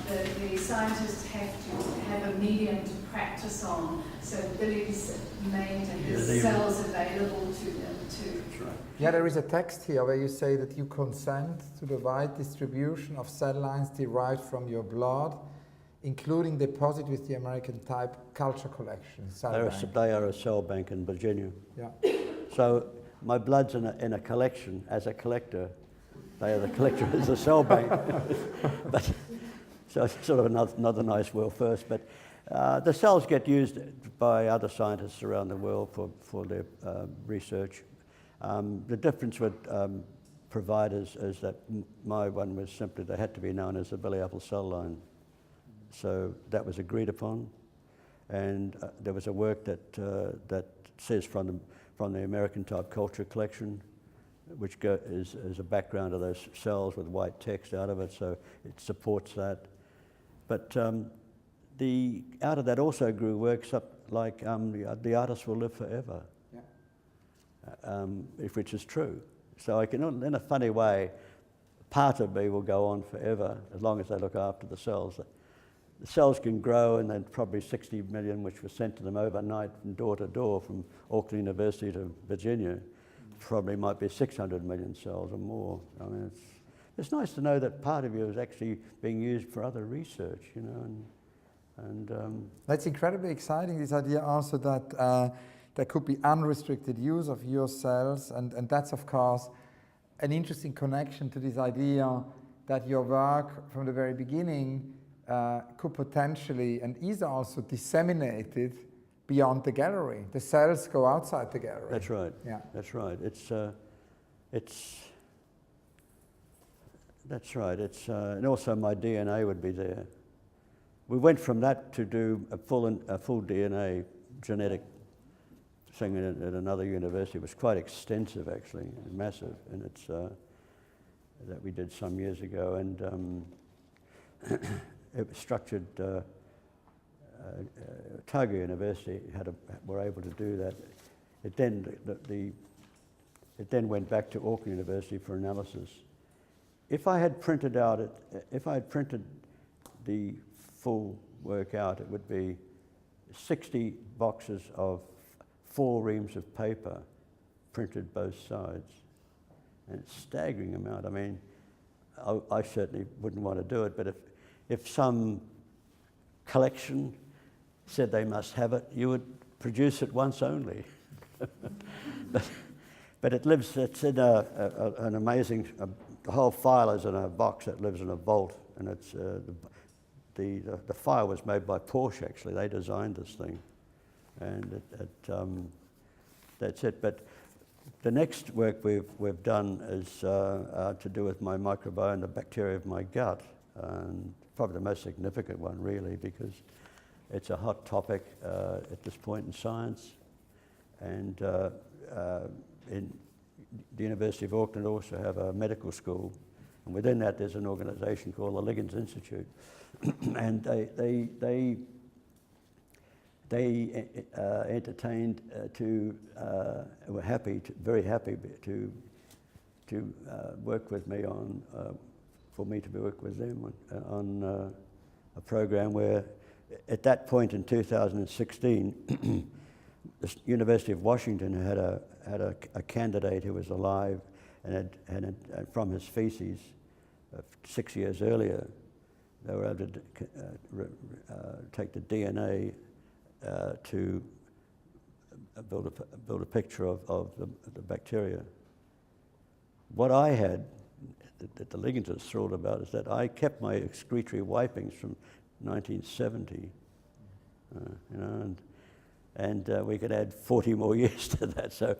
The scientists have to have a medium to practice on, so Billy's made his cells available to them too. that's right. Yeah, there is a text here where you say that you consent to the wide distribution of cell lines derived from your blood, including deposit with the American type culture collection. They are a cell bank in Virginia. Yeah. So my blood's in a collection as a collector. They are the collector as a cell bank. But, so it's sort of another nice world first. But the cells get used by other scientists around the world for their research. The difference with providers is that my one was simply they had to be known as the Billy Apple cell line. So that was agreed upon, and there was a work that says from the American type culture collection, which is a background of those cells with white text out of it, so it supports that. But out of that also grew works up like the artist will live forever, which is true. So I can, in a funny way, part of me will go on forever as long as they look after the cells. The cells can grow, and then probably 60 million, which were sent to them overnight from door to door from Auckland University to Virginia, probably might be 600 million cells or more. I mean, it's nice to know that part of you is actually being used for other research, you know. That's incredibly exciting, this idea also that there could be unrestricted use of your cells, and that's of course an interesting connection to this idea that your work from the very beginning could potentially and is also disseminated beyond the gallery. The cells go outside the gallery. That's right. Yeah. That's right. That's right. And also my DNA would be there. We went from that to do a full DNA genetic thing at another university. It was quite extensive, actually, and massive, and it's that we did some years ago, and it was structured. Otago University were able to do that. It then went back to Auckland University for analysis. If I had printed the full work out, it would be 60 boxes of 4 reams of paper printed both sides. And it's a staggering amount. I mean, I certainly wouldn't want to do it, but if some collection said they must have it, you would produce it once only. but it lives, it's in an amazing, the whole file is in a box that lives in a vault, and it's, the file was made by Porsche, actually. They designed this thing, and that's it. But the next work we've done is to do with my microbiome, the bacteria of my gut, and probably the most significant one, really, because it's a hot topic at this point in science. And in the University of Auckland also have a medical school, and within that there's an organisation called the Liggins Institute, and they entertained were happy, very happy to work with me on, for me to work with them on a program where, at that point in 2016, the University of Washington had a candidate who was alive and had from his feces 6 years earlier, they were able to take the DNA to build a picture of the bacteria. What I had, that the Liggins was thrilled about, is that I kept my excretory wipings from 1970, you know, and we could add 40 more years to that. So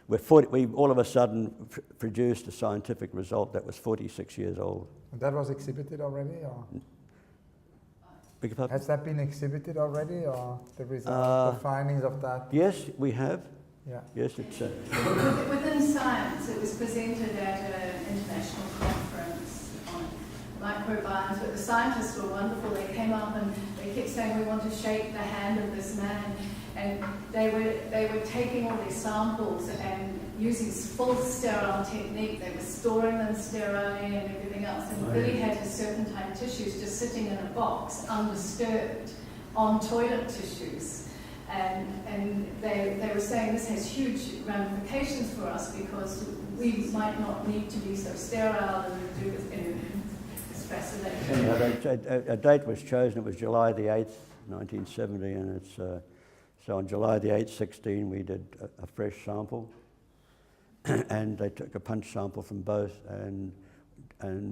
we all of a sudden produced a scientific result that was 46 years old. And that was exhibited already, or? Beg your pardon? Has that been exhibited already, or the results, the findings of that? Yes, we have. Yeah. Yes, it's. Within science, it was presented at an international conference on microbiomes, but the scientists were wonderful. They came up and they kept saying, "We want to shake the hand of this man," and they were taking all these samples and using full sterile technique. They were storing them sterilely and everything else, and Billy had his serpentine tissues just sitting in a box, undisturbed, on toilet tissues. And they were saying this has huge ramifications for us because we might not need to be so sterile and do this, it's fascinating. A date was chosen. It was July the 8th, 1970, and it's so on July the 8th, 16, we did a fresh sample, and they took a punch sample from both, and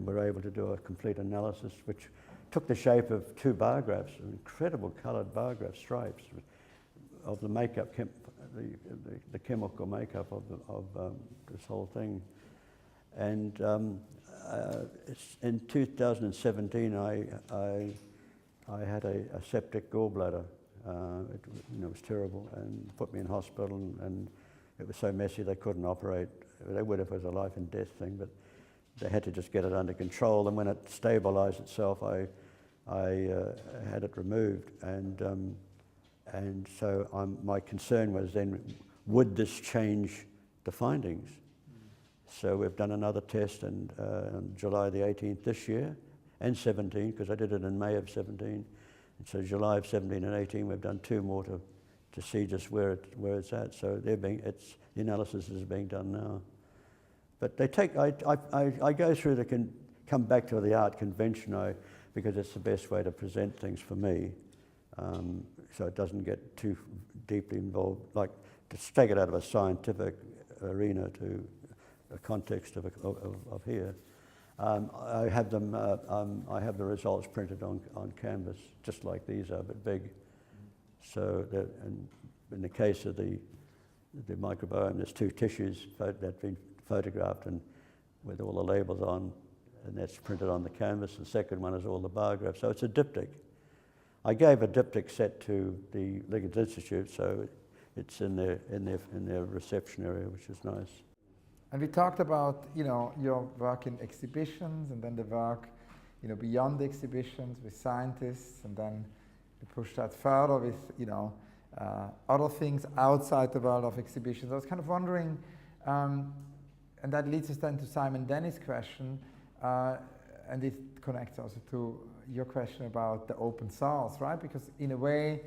were able to do a complete analysis, which took the shape of 2 bar graphs, incredible coloured bar graph stripes of the makeup, the chemical makeup of this whole thing. And in 2017, I had a septic gallbladder. It was terrible, and put me in hospital, and it was so messy they couldn't operate. They would if it was a life and death thing, but they had to just get it under control. And when it stabilised itself, I had it removed, and so my concern was then, would this change the findings? So we've done another test on July the 18th this year, and 17, because I did it in May of 17. And so July of 17 and 18, we've done 2 more to see just where it's at. So the analysis is being done now. But they take, I go through come back to the art convention, because it's the best way to present things for me. So it doesn't get too deeply involved, like to take it out of a scientific arena to a context of here. I have them. I have the results printed on canvas, just like these are, but big. So in the case of the microbiome, there's 2 tissues that've been photographed and with all the labels on, and that's printed on the canvas. The second one is all the bar graphs. So it's a diptych. I gave a diptych set to the Liggins Institute, so it's in their reception area, which is nice. And we talked about, your work in exhibitions, and then the work, beyond the exhibitions with scientists, and then we pushed that further with, other things outside the world of exhibitions. I was kind of wondering, and that leads us then to Simon Dennis' question, and it connects also to your question about the open source, right? Because in a way,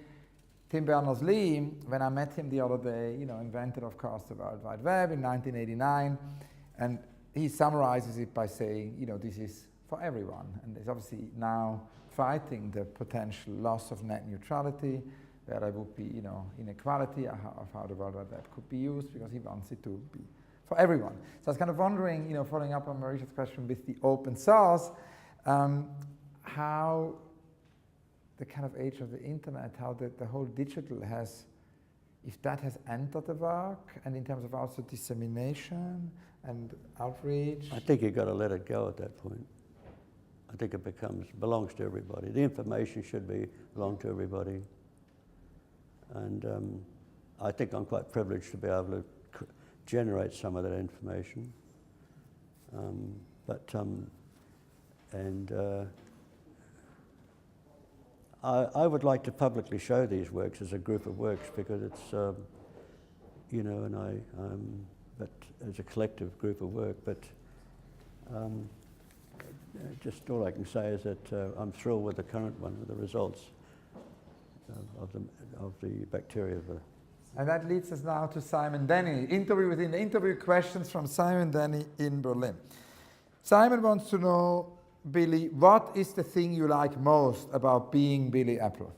Tim Berners-Lee, when I met him the other day, invented, of course, the World Wide Web in 1989, and he summarizes it by saying, this is for everyone, and is obviously now fighting the potential loss of net neutrality, where there would be, inequality of how the World Wide Web could be used, because he wants it to be for everyone. So I was kind of wondering, following up on Marisha's question with the open source, how the kind of age of the internet, how the whole digital has, if that has entered the work, and in terms of also dissemination and outreach? I think you've got to let it go at that point. I think it belongs to everybody. The information should belong to everybody. And I think I'm quite privileged to be able to generate some of that information. I would like to publicly show these works as a group of works, because it's, but as a collective group of work. But just all I can say is that I'm thrilled with the current one, with the results of the bacteria. And that leads us now to Simon Denny. Interview questions from Simon Denny in Berlin. Simon wants to know, Billy, what is the thing you like most about being Billy Apple?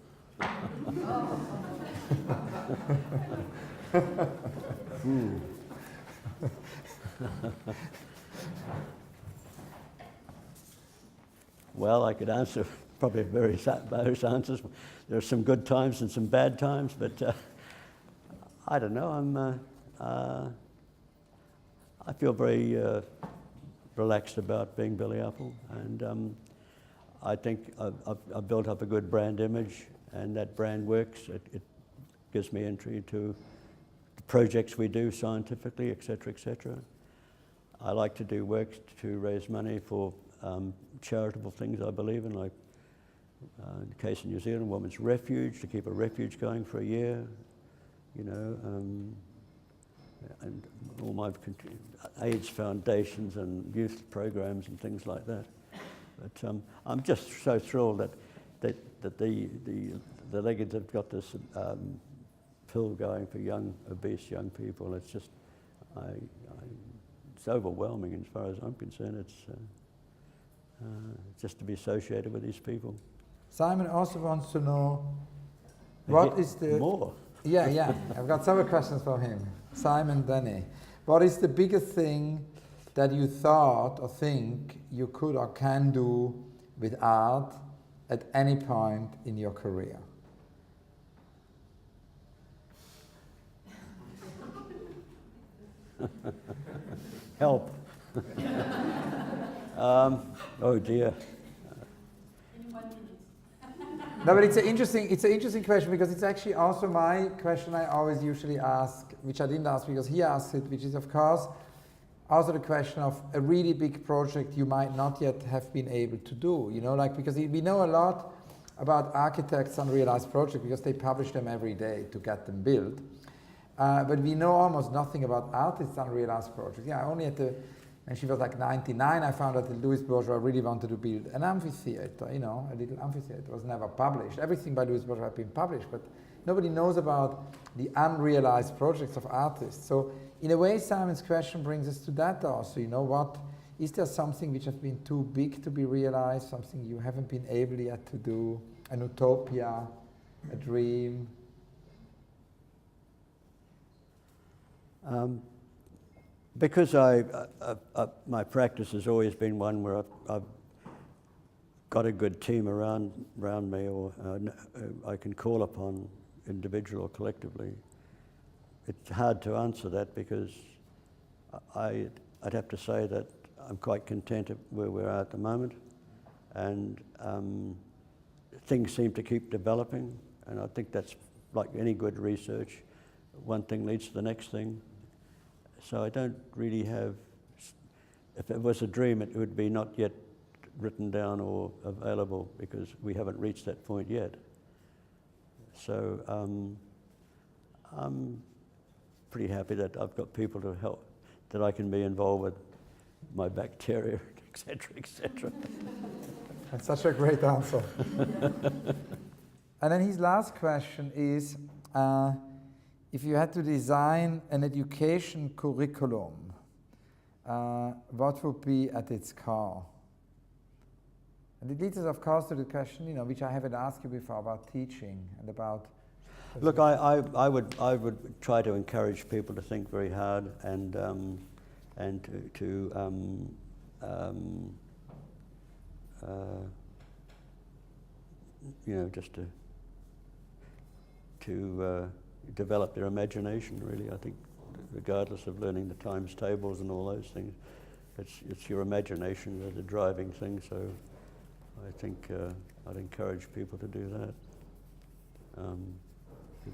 Well, I could answer probably various answers. There are some good times and some bad times, but I don't know. I feel very relaxed about being Billy Apple, and I think I've built up a good brand image, and that brand works. It gives me entry to the projects we do scientifically, etc., etc. I like to do work to raise money for charitable things I believe in, like in the case of New Zealand, Women's Refuge, to keep a refuge going for a year, and all my AIDS foundations and youth programs and things like that. But I'm just so thrilled that the Leggeds have got this pill going for obese young people. It's just, it's overwhelming as far as I'm concerned. It's just to be associated with these people. Simon also wants to know, what is the... More. Yeah. I've got several questions for him. Simon Denny. What is the biggest thing that you thought or think you could or can do with art at any point in your career? Help. Oh dear. No, but it's an interesting question, because it's actually also my question I always usually ask, which I didn't ask because he asked it, which is of course also the question of a really big project you might not yet have been able to do, because we know a lot about architects' unrealized projects because they publish them every day to get them built. But we know almost nothing about artists' unrealized projects. Yeah, only when she was like 99, I found out that Louis Bourgeois really wanted to build an amphitheater, a little amphitheater. It was never published. Everything by Louis Bourgeois had been published, but nobody knows about the unrealized projects of artists. So in a way, Simon's question brings us to that also. Is there something which has been too big to be realized, something you haven't been able yet to do, an utopia, a dream? Because my practice has always been one where I've got a good team around me, or I can call upon individually or collectively. It's hard to answer that, because I'd have to say that I'm quite content at where we're at the moment, and things seem to keep developing, and I think that's like any good research. One thing leads to the next thing. So I don't really have, if it was a dream, it would be not yet written down or available, because we haven't reached that point yet. So I'm pretty happy that I've got people to help, that I can be involved with my bacteria, etc., etc. That's such a great answer. And then his last question is, if you had to design an education curriculum, what would be at its core? And it leads us, of course, to the question, you know, which I haven't asked you before, about teaching and about... Look, I would try to encourage people to think very hard and to you know, just to develop their imagination, really. I think, regardless of learning the times tables and all those things, it's your imagination that's the driving thing. So I think I'd encourage people to do that.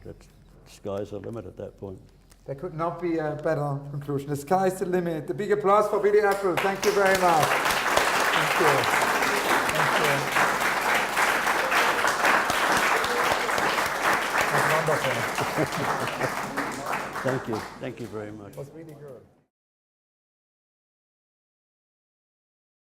That's, sky's the limit at that point. There could not be a better conclusion. The sky's the limit. A big applause for Billy Apple. Thank you very much. Thank you. Thank you. That's wonderful. Thank you. Thank you very much. It was really good.